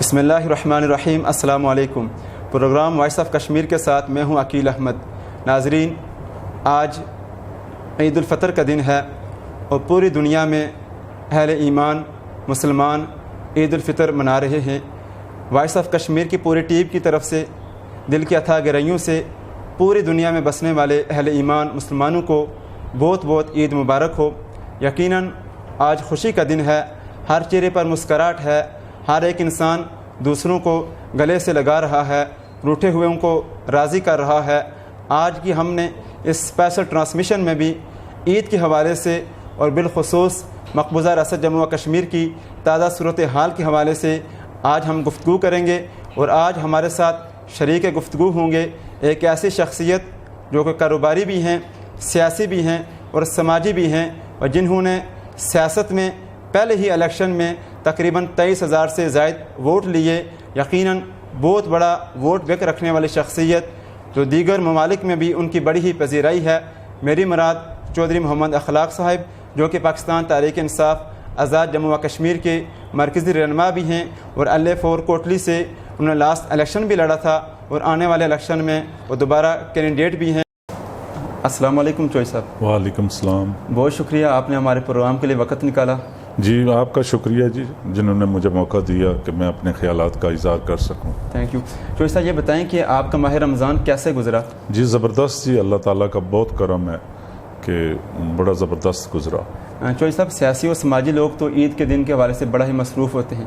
بسم اللہ الرحمن الرحیم۔ السلام علیکم۔ پروگرام وائس آف کشمیر کے ساتھ میں ہوں عقیل احمد۔ ناظرین، آج عید الفطر کا دن ہے اور پوری دنیا میں اہل ایمان مسلمان عید الفطر منا رہے ہیں۔ وائس آف کشمیر کی پوری ٹیم کی طرف سے دل کی اتھاہ گہرائیوں سے پوری دنیا میں بسنے والے اہل ایمان مسلمانوں کو بہت بہت عید مبارک ہو۔ یقیناً آج خوشی کا دن ہے، ہر چہرے پر مسکراہٹ ہے، ہر ایک انسان دوسروں کو گلے سے لگا رہا ہے، روٹھے ہوئے کو راضی کر رہا ہے۔ آج کی ہم نے اس اسپیشل ٹرانسمیشن میں بھی عید کے حوالے سے اور بالخصوص مقبوضہ ریاست جموں و کشمیر کی تازہ صورتحال کے حوالے سے آج ہم گفتگو کریں گے، اور آج ہمارے ساتھ شریک گفتگو ہوں گے ایک ایسی شخصیت جو کہ کاروباری بھی ہیں، سیاسی بھی ہیں اور سماجی بھی ہیں، اور جنہوں نے سیاست میں پہلے ہی الیکشن میں تقریباً 23,000 سے زائد ووٹ لیے۔ یقیناً بہت بڑا ووٹ بینک رکھنے والی شخصیت جو دیگر ممالک میں بھی ان کی بڑی ہی پذیرائی ہے۔ میری مراد چودھری محمد اخلاق صاحب، جو کہ پاکستان تحریک انصاف آزاد جموں و کشمیر کے مرکزی رہنما بھی ہیں، اور LA4 کوٹلی سے انہوں نے لاسٹ الیکشن بھی لڑا تھا، اور آنے والے الیکشن میں وہ دوبارہ کینڈیڈیٹ بھی ہیں۔ السلام علیکم چوئی صاحب۔ وعلیکم السلام۔ بہت شکریہ، آپ نے ہمارے پروگرام کے لیے وقت نکالا۔ جی آپ کا شکریہ جی، جنہوں نے مجھے موقع دیا کہ میں اپنے خیالات کا اظہار کر سکوں۔ Thank you. چوئی صاحب، یہ بتائیں کہ آپ کا ماہ رمضان کیسے گزرا؟ جی زبردست جی، اللہ تعالیٰ کا بہت کرم ہے کہ بڑا زبردست گزرا۔ چوئی صاحب، سیاسی اور سماجی لوگ تو عید کے دن کے حوالے سے بڑا ہی مصروف ہوتے ہیں،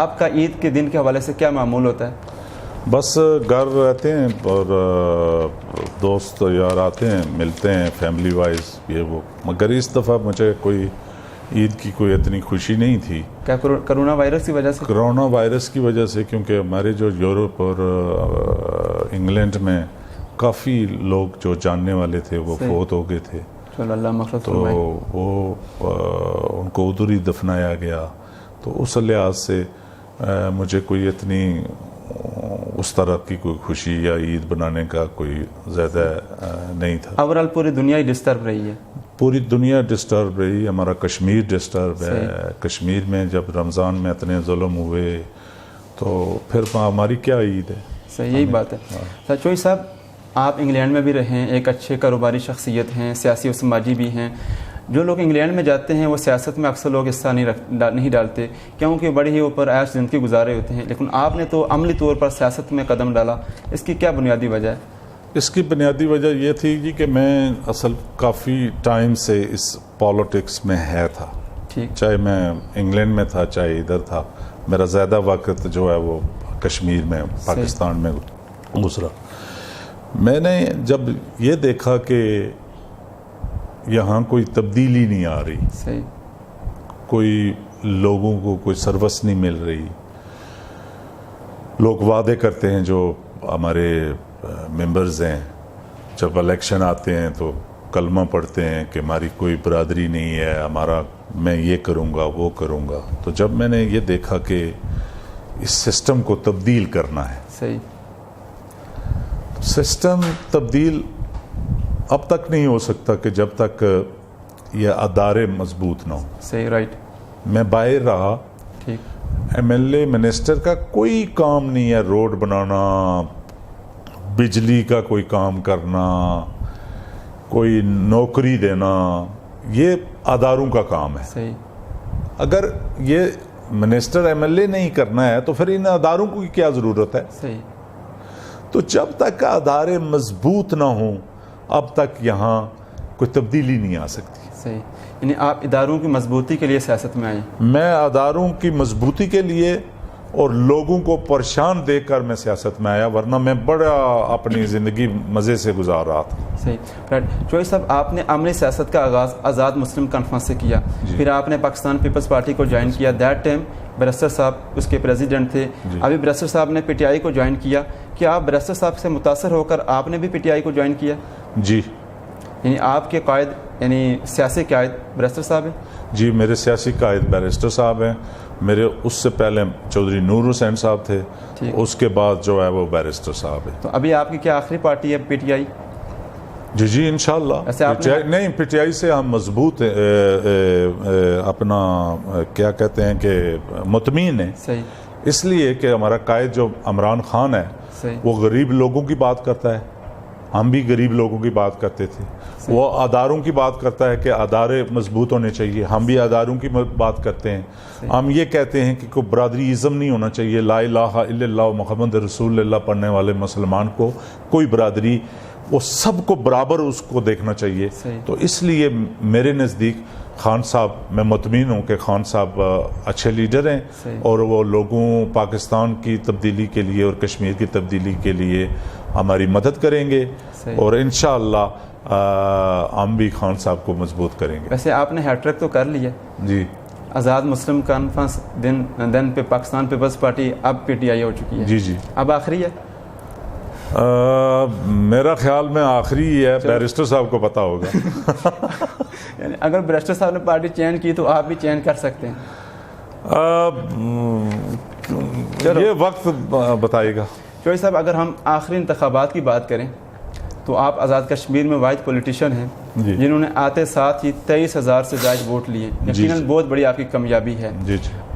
آپ کا عید کے دن کے حوالے سے کیا معمول ہوتا ہے؟ بس گھر رہتے ہیں اور دوست یار آتے ہیں، ملتے ہیں فیملی وائز یہ وہ، مگر اس دفعہ مجھے کوئی عید کی کوئی اتنی خوشی نہیں تھی۔ کیا کرونا وائرس کی وجہ سے؟ کرونا وائرس کی وجہ سے، کیونکہ ہمارے جو یورپ اور انگلینڈ میں کافی لوگ جو جاننے والے تھے وہ فوت ہو گئے تھے، چلو اللہ مغفرت تو فرمائے۔ وہ ان کو ادھر ہی دفنایا گیا، تو اس لحاظ سے مجھے کوئی اتنی اس طرح کی کوئی خوشی یا عید بنانے کا کوئی زیادہ نہیں تھا۔ اوورال پوری دنیا ہی ڈسٹرب رہی ہے، پوری دنیا ڈسٹرب رہی، ہمارا کشمیر ڈسٹرب ہے۔ کشمیر میں جب رمضان میں اتنے ظلم ہوئے تو پھر ہماری کیا عید ہے؟ صحیح، یہی بات ہے۔ چوئی صاحب، آپ انگلینڈ میں بھی رہے ہیں، ایک اچھے کاروباری شخصیت ہیں، سیاسی اور سماجی بھی ہیں۔ جو لوگ انگلینڈ میں جاتے ہیں وہ سیاست میں اکثر لوگ حصہ نہیں ڈالتے، کیونکہ بڑی ہی اوپر عیش زندگی گزارے ہوتے ہیں، لیکن آپ نے تو عملی طور پر سیاست میں قدم ڈالا، اس کی کیا بنیادی وجہ ہے؟ اس کی بنیادی وجہ یہ تھی جی کہ میں اصل کافی ٹائم سے اس پالیٹکس میں ہے تھا، چاہے میں انگلینڈ میں تھا چاہے ادھر تھا، میرا زیادہ وقت جو ہے وہ کشمیر میں پاکستان میں گزرا۔ میں نے جب یہ دیکھا کہ یہاں کوئی تبدیلی نہیں آ رہی، کوئی لوگوں کو کوئی سروس نہیں مل رہی، لوگ وعدے کرتے ہیں جو ہمارے ممبرز ہیں، جب الیکشن آتے ہیں تو کلمہ پڑھتے ہیں کہ ہماری کوئی برادری نہیں ہے، ہمارا میں یہ کروں گا وہ کروں گا۔ تو جب میں نے یہ دیکھا کہ اس سسٹم کو تبدیل کرنا ہے، صحیح، سسٹم تبدیل اب تک نہیں ہو سکتا کہ جب تک یہ ادارے مضبوط نہ ہوں۔ صحیح، رائٹ۔ میں باہر رہا، MLA منسٹر کا کوئی کام نہیں ہے، روڈ بنانا، بجلی کا کوئی کام کرنا، کوئی نوکری دینا، یہ اداروں کا کام ہے۔ صحیح۔ اگر یہ منسٹر MLA نہیں کرنا ہے تو پھر ان اداروں کو کیا ضرورت ہے؟ صحیح۔ تو جب تک ادارے مضبوط نہ ہوں اب تک یہاں کوئی تبدیلی نہیں آ سکتی۔ صحیح، یعنی آپ اداروں کی مضبوطی کے لیے سیاست میں آئے؟ میں اداروں کی مضبوطی کے لیے اور لوگوں کو پریشان دیکھ کر میں سیاست میں آیا، ورنہ میں بڑا اپنی زندگی مزے سے گزار رہا تھا۔ صحیح، رائٹ۔ چوئی صاحب، آپ نے عملی سیاست کا آغاز آزاد مسلم کانفرنس سے کیا، پھر آپ نے پاکستان پیپلز پارٹی کو جوائن کیا، دیٹ ٹائم برسٹر صاحب اس کے پریزیڈنٹ تھے، ابھی برسٹر صاحب نے PTI کو جوائن کیا۔ کیا آپ برسٹر صاحب سے متاثر ہو کر آپ نے بھی PTI کو جوائن کیا؟ جی، یعنی آپ کے قائد، یعنی سیاسی قائد برسٹر صاحب ہیں؟ جی، میرے سیاسی قائد بیرسٹر صاحب ہیں، میرے اس سے پہلے چودھری نور حسین صاحب تھے، اس کے بعد جو ہے وہ بیرسٹر صاحب ہیں۔ تو ابھی آپ کی کیا آخری پارٹی ہے PTI؟ جی انشاءاللہ نہیں، PTI سے ہم مضبوط اپنا کیا کہتے ہیں کہ مطمئن ہیں صحیح اس لیے کہ ہمارا قائد جو عمران خان ہے وہ غریب لوگوں کی بات کرتا ہے، ہم بھی غریب لوگوں کی بات کرتے تھے. وہ اداروں کی بات کرتا ہے کہ ادارے مضبوط ہونے چاہیے، ہم بھی اداروں کی بات کرتے ہیں. ہم یہ کہتے ہیں کہ کوئی برادری ازم نہیں ہونا چاہیے، لا الہ الا اللہ محمد رسول اللہ پڑھنے والے مسلمان کو کوئی برادری، وہ سب کو برابر اس کو دیکھنا چاہیے. تو اس لیے میرے نزدیک خان صاحب، میں مطمئن ہوں کہ خان صاحب اچھے لیڈر ہیں اور وہ لوگوں پاکستان کی تبدیلی کے لیے اور کشمیر کی تبدیلی کے لیے ہماری مدد کریں گے اور انشاءاللہ ہم بھی خان صاحب کو مضبوط کریں گے. ویسے آپ نے ہیٹ ٹرک تو کر لیا جی. آزاد مسلم کانفرنس دن پہ پاکستان پیپلز پارٹی اب پی ٹی آئی ہو چکی ہے. جی جی. اب آخری ہے؟ میرا خیال میں آخری ہی ہے، بیرسٹر صاحب کو پتا ہوگا. یعنی اگر بیرسٹر صاحب نے پارٹی چینج کی تو آپ بھی چینج کر سکتے ہیں. یہ وقت بتائے گا. چوہدری صاحب، اگر ہم آخری انتخابات کی بات کریں تو آپ آزاد کشمیر میں واحد پولیٹیشین ہیں جنہوں نے آتے ساتھ ہی 23,000 سے زائد ووٹ لیے. یقیناً بہت بڑی آپ کی کامیابی ہے.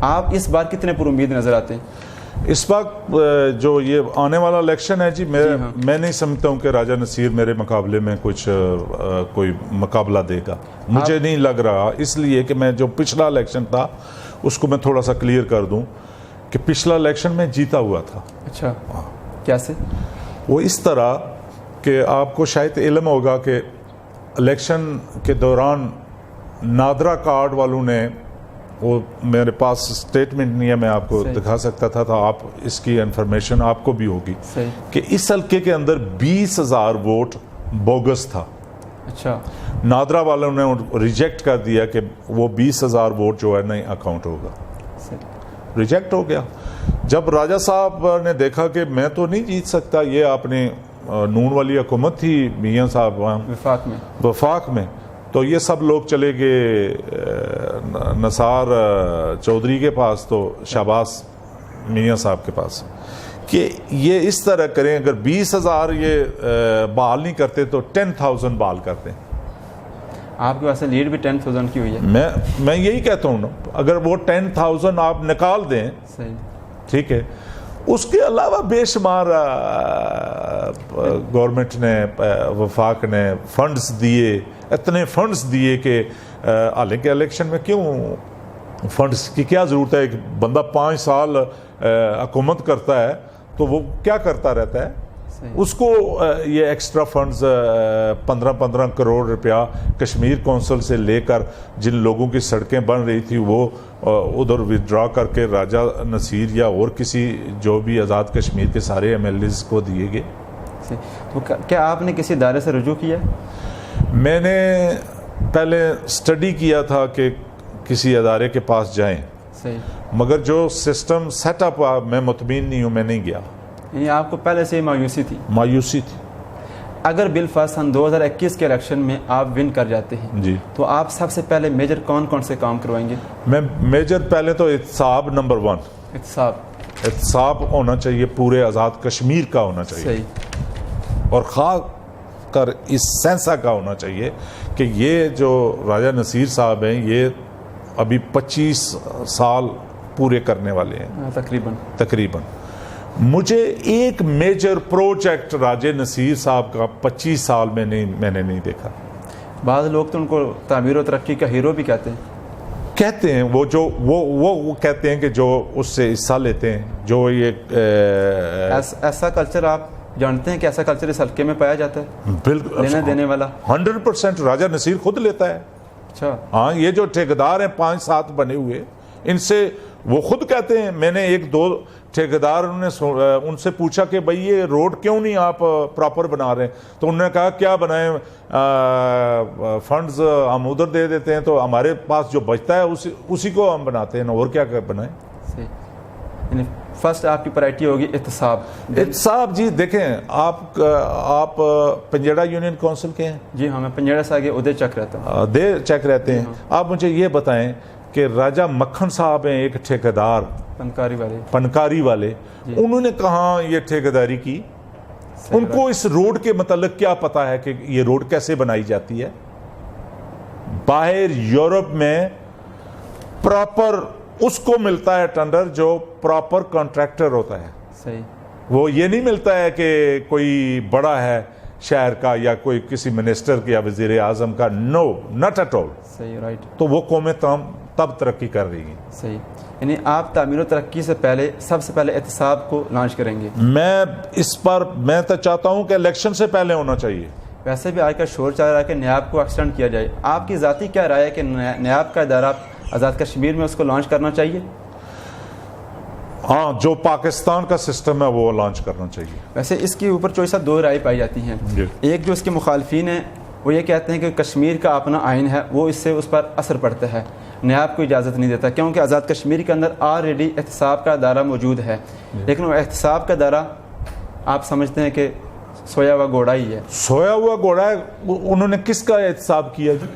آپ اس بار کتنے پر امید نظر آتے ہیں؟ اس وقت جو یہ آنے والا الیکشن ہے میں نہیں سمجھتا ہوں کہ راجہ نصیر میرے مقابلے میں کوئی مقابلہ دے گا. مجھے نہیں لگ رہا، اس لیے کہ میں جو پچھلا الیکشن تھا اس کو میں تھوڑا سا کلیئر کر دوں کہ پچھلا الیکشن میں جیتا ہوا تھا. اچھا، کیسے؟ وہ اس طرح کہ آپ کو شاید علم ہوگا کہ الیکشن کے دوران نادرا کارڈ والوں نے، وہ میرے پاس سٹیٹمنٹ نہیں ہے، میں آپ کو دکھا سکتا تھا، آپ اس کی انفارمیشن آپ کو بھی ہوگی کہ اس حلقے کے اندر 20,000 ووٹ بوگس تھا. اچھا. نادرا والوں نے ریجیکٹ کر دیا کہ وہ 20,000 ووٹ جو ہے نہیں اکاؤنٹ ہوگا، ریجیکٹ ہو گیا. جب راجہ صاحب نے دیکھا کہ میں تو نہیں جیت سکتا، یہ آپ نے نون والی حکومت تھی میاں صاحب وفاق میں، تو یہ سب لوگ چلے گئے نثار چودھری کے پاس، تو شہباز میاں صاحب کے پاس، کہ یہ اس طرح کریں، اگر 20,000 یہ بحال نہیں کرتے تو 10,000 بحال کرتے ہیں. آپ کے واسطے لیڈ بھی 10,000 کی ہوئی ہے. میں یہی کہتا ہوں نا، اگر وہ 10,000 آپ نکال دیں، ٹھیک ہے، اس کے علاوہ بے شمار گورنمنٹ نے، وفاق نے فنڈز دیے، اتنے فنڈز دیے کہ حالانکہ الیکشن میں کیوں فنڈز کی کیا ضرورت ہے؟ ایک بندہ 5 سال حکومت کرتا ہے تو وہ کیا کرتا رہتا ہے؟ اس کو یہ ایکسٹرا فنڈز 15 کروڑ روپیہ کشمیر کونسل سے لے کر جن لوگوں کی سڑکیں بن رہی تھی وہ ادھر ودرا کر کے راجہ نصیر یا اور کسی جو بھی آزاد کشمیر کے سارے ایم ایل ایز کو دیے گئے. تو کیا آپ نے کسی ادارے سے رجوع کیا؟ میں نے پہلے اسٹڈی کیا تھا کہ کسی ادارے کے پاس جائیں، مگر جو سسٹم سیٹ اپ میں مطمئن نہیں ہوں، میں نہیں گیا. یعنی آپ کو پہلے سے مایوسی تھی؟ اگر بالفرض سن 2021 کے الیکشن میں آپ ون کر جاتے ہیں جی، تو آپ سب سے پہلے میجر کون سے کام کروائیں گے؟ میں میجر پہلے تو احتساب نمبر 1، احتساب ہونا چاہیے، پورے آزاد کشمیر کا ہونا چاہیے، اور خاص کر اس سینسا کا ہونا چاہیے کہ یہ جو راجہ نصیر صاحب ہیں یہ ابھی 25 سال پورے کرنے والے ہیں تقریباً. مجھے ایک میجر پروجیکٹ راجہ نصیر صاحب کا 25 سال میں نے نہیں دیکھا. بعض لوگ تو ان کو تعمیر و ترقی کا ہیرو بھی کہتے ہیں. وہ کہتے ہیں کہ جو اس سے حصہ لیتے ہیں، جو یہ ایسا کلچر آپ جانتے ہیں کہ ایسا کلچر اس حلقے میں پایا جاتا ہے؟ بالکل لینے دینے والا 100% راجہ نصیر خود لیتا ہے. اچھا. ہاں، یہ جو ٹھیکیدار ہیں 5-7 بنے ہوئے، ان سے وہ خود کہتے ہیں، میں نے 1-2 ٹھیکیدار ان سے پوچھا کہ بھئی یہ روڈ کیوں نہیں آپ پراپر بنا رہے ہیں؟ تو انہوں نے کہا کیا بنائیں، فنڈز ہم ادھر دے دیتے ہیں تو ہمارے پاس جو بچتا ہے اسی کو ہم بناتے ہیں، اور کیا بنائیں. یعنی فرسٹ آپ کی پرائرٹی ہوگی احتساب. جی دیکھیں، آپ پنجیڑا یونین کونسل کے ہیں؟ جی ہاں، میں پنجیڑا سے آگے ادے چک رہتا ہوں. ادے چک رہتے ہیں. آپ مجھے یہ بتائیں کہ راجہ مکھن صاحب ہیں ایک ٹھیکیدار پنکاری والے، انہوں نے کہاں یہ ٹھیکیداری کی؟ ان کو اس روڈ کے متعلق کیا پتا ہے کہ یہ روڈ کیسے بنائی جاتی ہے؟ باہر یورپ میں پراپر اس کو ملتا ہے ٹینڈر جو پراپر کانٹریکٹر ہوتا ہے. صحیح. وہ یہ نہیں ملتا ہے کہ کوئی بڑا ہے شہر کا یا کوئی کسی منسٹر یا وزیر اعظم کا. نو ناٹ ایٹ آل. صحیح. رائٹ. تو وہ قومیں تب ترقی کر رہی ہیں. صحیح. یعنی آپ تعمیر و ترقی سے پہلے سب سے پہلے احتساب کو لانچ کریں گے. میں اس پر میں تو چاہتا ہوں کہ الیکشن سے پہلے ہونا چاہیے. ویسے بھی آج کا شور چل رہا ہے کہ نیاب کو ایکسٹینڈ کیا جائے. آپ کی ذاتی کیا رائے ہے کہ نیاب کا ادارہ آزاد کشمیر میں اس کو لانچ کرنا چاہیے؟ ہاں، جو پاکستان کا سسٹم ہے وہ لانچ کرنا چاہیے. ویسے اس کے اوپر چوائس دو رائے پائی جاتی ہیں. ایک جو اس کے مخالفین ہیں وہ یہ کہتے ہیں کہ کشمیر کا اپنا آئین ہے، وہ اس سے اس پر اثر پڑتا ہے، نیاب کو اجازت نہیں دیتا، کیونکہ آزاد کشمیر کے اندر آلریڈی احتساب کا ادارہ موجود ہے. لیکن وہ احتساب کا ادارہ آپ سمجھتے ہیں کہ سویا ہوا گھوڑا ہی ہے. سویا ہوا گھوڑا ہے. انہوں نے کس کا احتساب کیا جی؟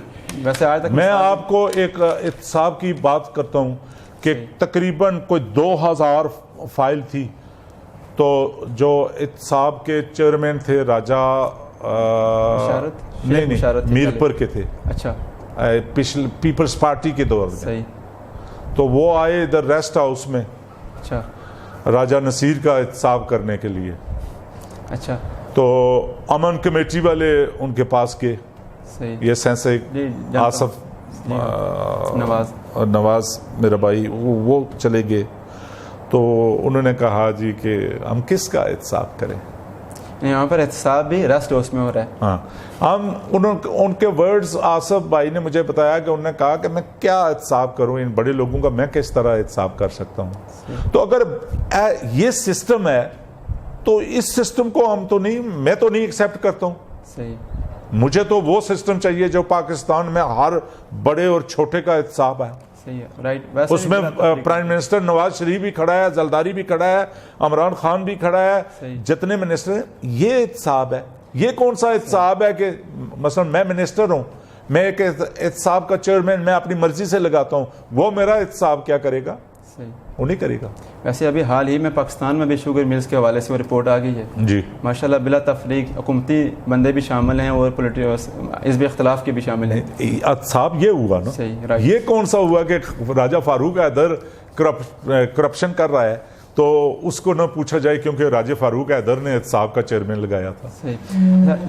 ویسے آج تک میں آپ کو ایک احتساب کی بات کرتا ہوں کہ تقریباً کوئی 2000 فائل تھی. تو جو احتساب کے چیئرمین تھے راجہ میرپور کے تھے. اچھا. پیپلز پارٹی کے دور میں. صحیح. تو وہ آئے ادھر ریسٹ ہاؤس میں. اچھا. راجہ نصیر کا احتساب کرنے کے لیے. اچھا. تو امن کمیٹی والے ان کے پاس گئے. صحیح. یہ سینسر آصف نواز میرا بھائی وہ چلے گئے. تو انہوں نے کہا جی کہ ہم کس کا احتساب کریں. یہاں پر احتساب بھی ریسٹ ہاؤس میں ہو رہا ہے. ہاں، ان کے ورڈز آصف بھائی نے مجھے بتایا کہ انہوں نے کہا کہ میں کیا احتساب کروں ان بڑے لوگوں کا، میں کس طرح احتساب کر سکتا ہوں. تو اگر یہ سسٹم ہے تو اس سسٹم کو میں تو نہیں ایکسیپٹ کرتا ہوں. صحیح. مجھے تو وہ سسٹم چاہیے جو پاکستان میں ہر بڑے اور چھوٹے کا احتساب ہے. صحیح ہے. رائٹ. اس میں پرائم منسٹر نواز شریف بھی کھڑا ہے، زلداری بھی کھڑا ہے، عمران خان بھی کھڑا ہے، جتنے منسٹر ہیں. یہ احتساب ہے. یہ کون سا احتساب ہے کہ مثلا میں منسٹر ہوں، میں ایک احتساب کا چیئرمین میں اپنی مرضی سے لگاتا ہوں، وہ میرا احتساب کیا کرے گا؟ وہ نہیں کرے گا. ویسے ابھی حال ہی میں پاکستان میں بھی شوگر ملز کے حوالے سے وہ رپورٹ آ گئی ہے جی ماشاءاللہ، بلا تفریق حکومتی بندے بھی شامل ہیں اور حزب اختلاف کے بھی شامل ہیں. احتساب یہ ہوا نا. صحیح. یہ کون سا ہوا کہ راجہ فاروق حیدر کرپشن کر رہا ہے تو اس کو نہ پوچھا جائے کیونکہ راجہ فاروق حیدر نے احتساب کا چیئرمین لگایا تھا.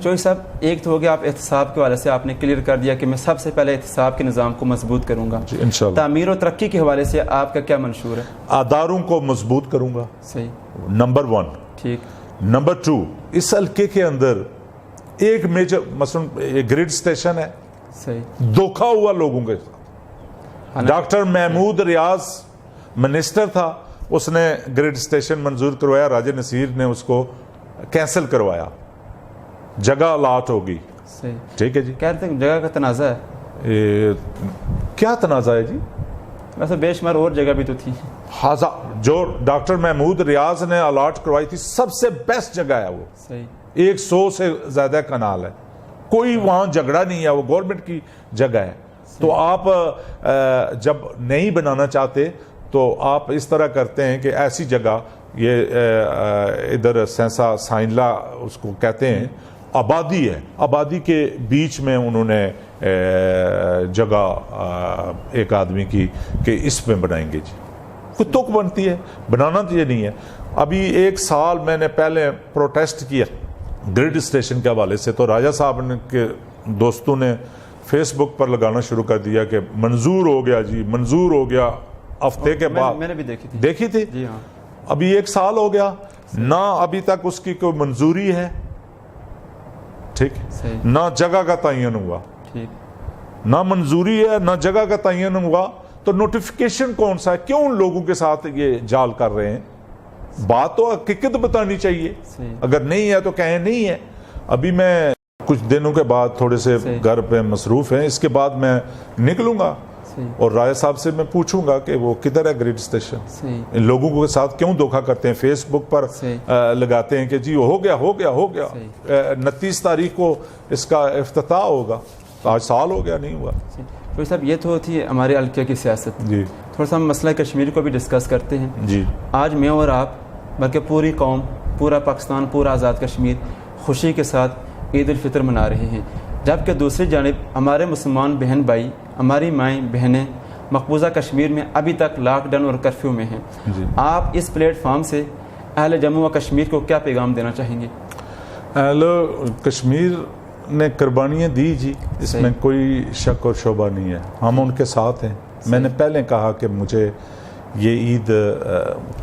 چوہی صاحب، ایک تو ہو گیا آپ احتساب کے حوالے سے آپ نے کلیئر کر دیا کہ میں سب سے پہلے احتساب کے نظام کو مضبوط کروں گا. انشاءاللہ. تعمیر و ترقی کے حوالے سے آپ کا کیا منشور ہے؟ اداروں کو مضبوط کروں گا. صحیح. نمبر 1. ٹھیک. نمبر 2، اس حلقے کے اندر ایک میجر مثلا گریڈ اسٹیشن ہے. صحیح. دھوکا ہوا لوگوں کے ساتھ. ڈاکٹر محمود ریاض منسٹر تھا، اس نے گریڈ اسٹیشن منظور کروایا، راجہ نصیر نے اس کو کینسل کروایا، جگہ الاٹ ہوگی. صحیح. ٹھیک ہے جی. کہتے ہیں جگہ کا تنازع ہے. کیا تنازع ہے جی؟ ویسے بے شمار اور جگہ بھی تو تھی. جو ڈاکٹر محمود ریاض نے الاٹ کروائی تھی سب سے بیسٹ جگہ ہے وہ. صحیح. 100 سے زیادہ کنال ہے، کوئی وہاں جھگڑا نہیں ہے، وہ گورنمنٹ کی جگہ ہے. تو آپ جب نہیں بنانا چاہتے تو آپ اس طرح کرتے ہیں کہ ایسی جگہ، یہ ادھر سینسا سائنلا اس کو کہتے ہیں، آبادی ہے، آبادی کے بیچ میں انہوں نے جگہ ایک آدمی کی کہ اس میں بنائیں گے جی. کوئی تک بنتی ہے، بنانا تو یہ نہیں ہے. ابھی 1 سال میں نے پہلے پروٹیسٹ کیا گریڈ اسٹیشن کے حوالے سے، تو راجہ صاحب کے دوستوں نے فیس بک پر لگانا شروع کر دیا کہ منظور ہو گیا جی، منظور ہو گیا. ہفتے کے بعد میں نے بھی دیکھی تھی. جی ہاں. ابھی 1 سال ہو گیا، نہ ابھی تک اس کی کوئی منظوری ہے، ٹھیک، نہ جگہ کا تعین ہوا، نہ منظوری ہے نہ جگہ کا تعین ہوا. تو نوٹیفیکیشن کون سا ہے؟ کیوں ان لوگوں کے ساتھ یہ جال کر رہے ہیں؟ بات تو حقیقت بتانی چاہیے. اگر نہیں ہے تو کہیں نہیں ہے. ابھی میں کچھ دنوں کے بعد تھوڑے سے گھر پہ مصروف ہیں، اس کے بعد میں نکلوں گا اور رائے صاحب سے میں پوچھوں گا کہ وہ کدھر ہے گریڈ اسٹیشن. ان لوگوں کے ساتھ کیوں دھوکہ کرتے ہیں؟ فیس بک پر لگاتے ہیں کہ جی ہو گیا 29 تاریخ کو اس کا افتتاح ہوگا. آج سال ہو گیا، نہیں ہوا. تو صاحب یہ تو تھی ہمارے حلقے کی سیاست. جی. تھوڑا سا ہم مسئلہ کشمیر کو بھی ڈسکس کرتے ہیں. جی. آج میں اور آپ بلکہ پوری قوم، پورا پاکستان، پورا آزاد کشمیر خوشی کے ساتھ عید الفطر منا رہے ہیں، جبکہ دوسری جانب ہمارے مسلمان بہن بھائی، ہماری مائیں بہنیں مقبوضہ کشمیر میں ابھی تک لاک ڈاؤن اور کرفیو میں ہیں. آپ اس پلیٹ فارم سے اہل جموں و کشمیر کو کیا پیغام دینا چاہیں گے؟ اہل کشمیر نے قربانیاں دی جی، اس میں کوئی شک اور شبہ نہیں ہے، ہم ان کے ساتھ ہیں. میں نے پہلے کہا کہ مجھے یہ عید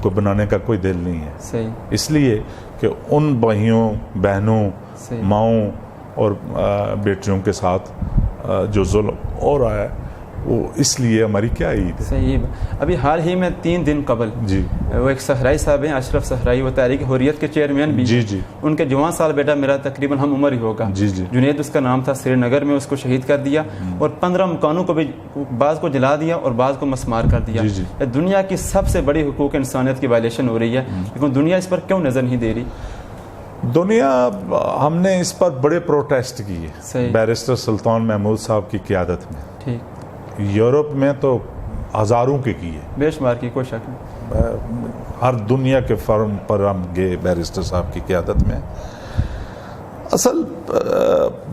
کو بنانے کا کوئی دل نہیں ہے، اس لیے کہ ان بھائیوں بہنوں ماؤں اور بیٹیوں کے ساتھ جو ظلم ہو رہا ہے وہ اس لیے ہماری کیا عید ہے. صحیح. ابھی حال ہی میں 3 دن قبل جی وہ ایک صحرائی صاحب ہیں، اشرف صحرائی، وہ تحریک حریت کے چیئرمین بھی. جی جی ان کے جوان سال بیٹا میرا تقریباً ہم عمر ہی ہوگا. جی جی جنید اس کا نام تھا. سری نگر میں اس کو شہید کر دیا اور 15 مکانوں کو بھی، بعض کو جلا دیا اور بعض کو مسمار کر دیا. جی دنیا کی سب سے بڑی حقوق انسانیت کی وائلیشن ہو رہی ہے، لیکن دنیا اس پر کیوں نظر نہیں دے رہی؟ دنیا، ہم نے اس پر بڑے پروٹیسٹ کیے بیرسٹر سلطان محمود صاحب کی قیادت میں. ٹھیک. یورپ میں تو ہزاروں کے کیے، بے شمار کی، کوئی شک نہیں. ہر دنیا کے فارم پر ہم گئے بیرسٹر صاحب کی قیادت میں. اصل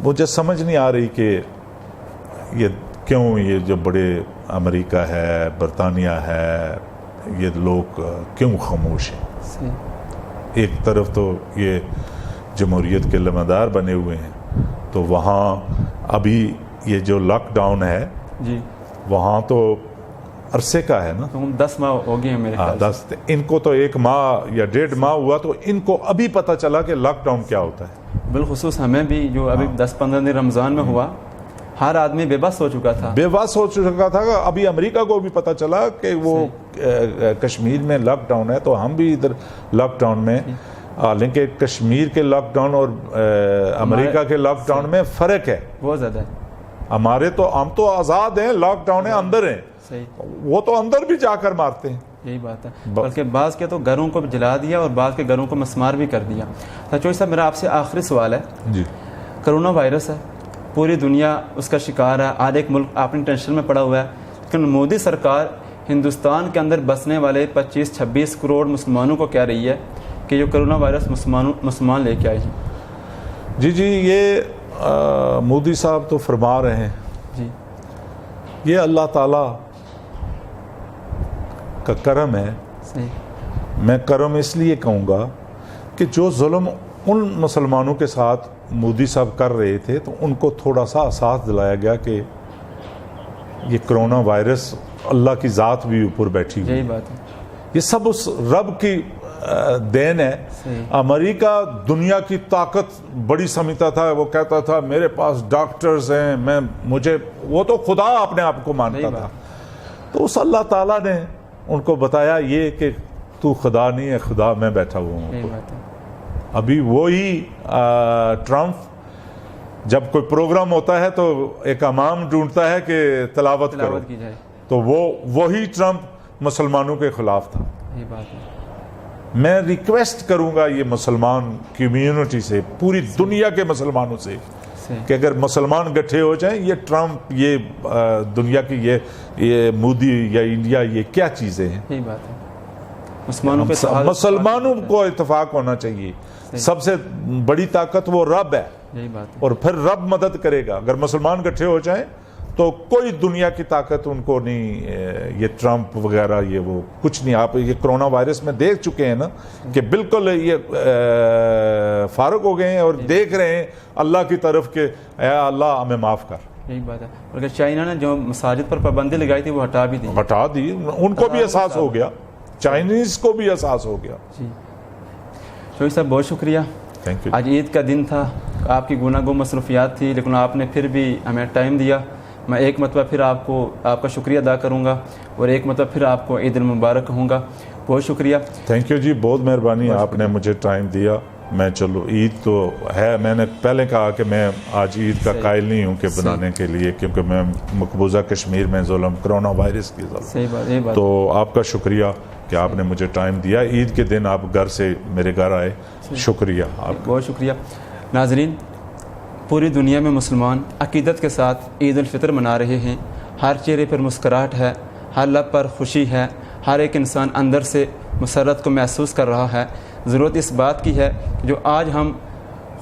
مجھے سمجھ نہیں آ رہی کہ یہ کیوں، یہ جو بڑے امریکہ ہے، برطانیہ ہے، یہ لوگ کیوں خاموش ہیں. ایک طرف تو یہ جمہوریت کے لمحدار بنے ہوئے ہیں، تو وہاں ابھی یہ جو لاک ڈاؤن ہے جی وہاں تو عرصے کا ہے نا، 10 ماہ ہو گئے ہیں میرے خیال. 10. ان کو تو 1 ماہ یا 1.5 ماہ ہوا، تو ان کو ابھی پتہ چلا کہ لاک ڈاؤن کیا ہوتا ہے. بالخصوص ہمیں بھی جو ابھی 10-15 دن رمضان میں ہوا، ہر آدمی بے بس ہو چکا تھا. بے بس ہو چکا تھا. ابھی امریکہ کو بھی پتہ چلا کہ وہ کشمیر میں لاک ڈاؤن ہے، تو ہم بھی ادھر لاک ڈاؤن میں. لیکن کشمیر کے لاک ڈاؤن اور امریکہ کے لاک ڈاؤن میں فرق ہے، بہت زیادہ ہے. ہم تو آزاد ہیں، لاک ڈاؤن ہے، اندر ہیں. وہ تو اندر بھی جا کر مارتے ہیں. یہی بات ہے. بلکہ بعض کے تو گھروں کو بھی جلا دیا اور بعض کے گھروں کو مسمار بھی کر دیا. چوہی صاحب، میرا آپ سے آخری سوال ہے. جی. کرونا وائرس ہے، پوری دنیا اس کا شکار ہے، آج ایک ملک اپنی ٹینشن میں پڑا ہوا ہے، لیکن مودی سرکار ہندوستان کے اندر بسنے والے 25-26 کروڑ مسلمانوں کو کہہ رہی ہے کہ یہ کرونا وائرس مسلمان لے کے آئے ہیں. جی یہ مودی صاحب تو فرما رہے ہیں جی، یہ اللہ تعالیٰ کا کرم ہے. صحیح. میں کرم اس لیے کہوں گا کہ جو ظلم ان مسلمانوں کے ساتھ مودی صاحب کر رہے تھے، تو ان کو تھوڑا سا احساس دلایا گیا کہ یہ کرونا وائرس اللہ کی ذات بھی اوپر بیٹھی ہوئی. یہی بات ہے. یہ سب اس رب کی دین ہے. امریکہ دنیا کی طاقت بڑی سمجھتا تھا، وہ کہتا تھا میرے پاس ڈاکٹرز ہیں، وہ تو خدا اپنے آپ کو مانتا تھا. تو اس اللہ تعالیٰ نے ان کو بتایا یہ کہ تو خدا نہیں ہے، خدا میں بیٹھا ہوا ہوں. ابھی وہی ٹرمپ جب کوئی پروگرام ہوتا ہے تو ایک امام ڈھونڈتا ہے کہ تلاوت کرو، تو وہی ٹرمپ مسلمانوں کے خلاف تھا. میں ریکویسٹ کروں گا یہ مسلمان کمیونٹی سے، پوری دنیا کے مسلمانوں سے، کہ اگر مسلمان گٹھے ہو جائیں، یہ ٹرمپ، یہ دنیا کی یہ مودی یا انڈیا، یہ کیا چیزیں ہیں. مسلمانوں کو اتفاق ہونا چاہیے. سب سے بڑی طاقت وہ رب ہے، اور پھر رب مدد کرے گا. اگر مسلمان گٹھے ہو جائیں تو کوئی دنیا کی طاقت ان کو نہیں، یہ ٹرمپ وغیرہ یہ وہ کچھ نہیں. آپ یہ کرونا وائرس میں دیکھ چکے ہیں نا کہ بالکل یہ فارغ ہو گئے ہیں اور دیکھ رہے ہیں اللہ کی طرف کہ اے اللہ ہمیں معاف کر. یہی بات ہے. اگر چائنا نے جو مساجد پر پابندی لگائی تھی وہ ہٹا دی. ان کو بھی احساس ہو گیا، چائنیز کو بھی احساس ہو گیا. جی شوقی صاحب، بہت شکریہ. آج عید کا دن تھا، آپ کی گناہ گو مصروفیات تھی، لیکن آپ نے پھر بھی ہمیں ٹائم دیا. میں ایک مرتبہ پھر آپ کا شکریہ ادا کروں گا، اور ایک مرتبہ پھر آپ کو عید المبارک کہوں گا. بہت شکریہ. تھینک یو جی، بہت مہربانی، آپ نے مجھے ٹائم دیا. میں چلو عید تو ہے، میں نے پہلے کہا کہ میں آج عید کا قائل نہیں ہوں کہ بنانے کے لیے، کیونکہ میں مقبوضہ کشمیر میں ظلم، کرونا وائرس کی ظلم. صحیح بات. تو آپ کا شکریہ کہ آپ نے مجھے ٹائم دیا. عید کے دن آپ گھر سے میرے گھر آئے، شکریہ آپ کا. بہت شکریہ. ناظرین، پوری دنیا میں مسلمان عقیدت کے ساتھ عید الفطر منا رہے ہیں. ہر چہرے پر مسکراہٹ ہے، ہر لب پر خوشی ہے، ہر ایک انسان اندر سے مسرت کو محسوس کر رہا ہے. ضرورت اس بات کی ہے کہ جو آج ہم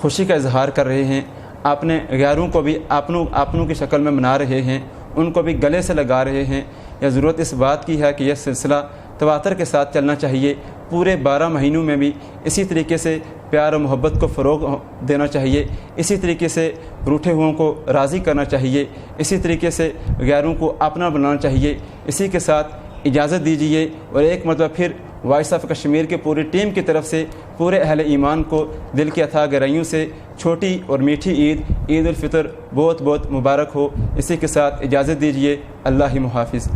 خوشی کا اظہار کر رہے ہیں، اپنے غیروں کو بھی اپنوں کی شکل میں منا رہے ہیں، ان کو بھی گلے سے لگا رہے ہیں یا ضرورت اس بات کی ہے کہ یہ سلسلہ تواتر کے ساتھ چلنا چاہیے. پورے 12 مہینوں میں بھی اسی طریقے سے پیار و محبت کو فروغ دینا چاہیے, اسی طریقے سے روٹھے ہوئوں کو راضی کرنا چاہیے, اسی طریقے سے غیروں کو اپنا بنانا چاہیے. اسی کے ساتھ اجازت دیجیے اور ایک مرتبہ پھر وائس آف کشمیر کے پوری ٹیم کی طرف سے پورے اہل ایمان کو دل کی اتھاہ گہرائیوں سے چھوٹی اور میٹھی عید الفطر بہت بہت مبارک ہو. اسی کے ساتھ اجازت دیجیے. اللہ ہی محافظ.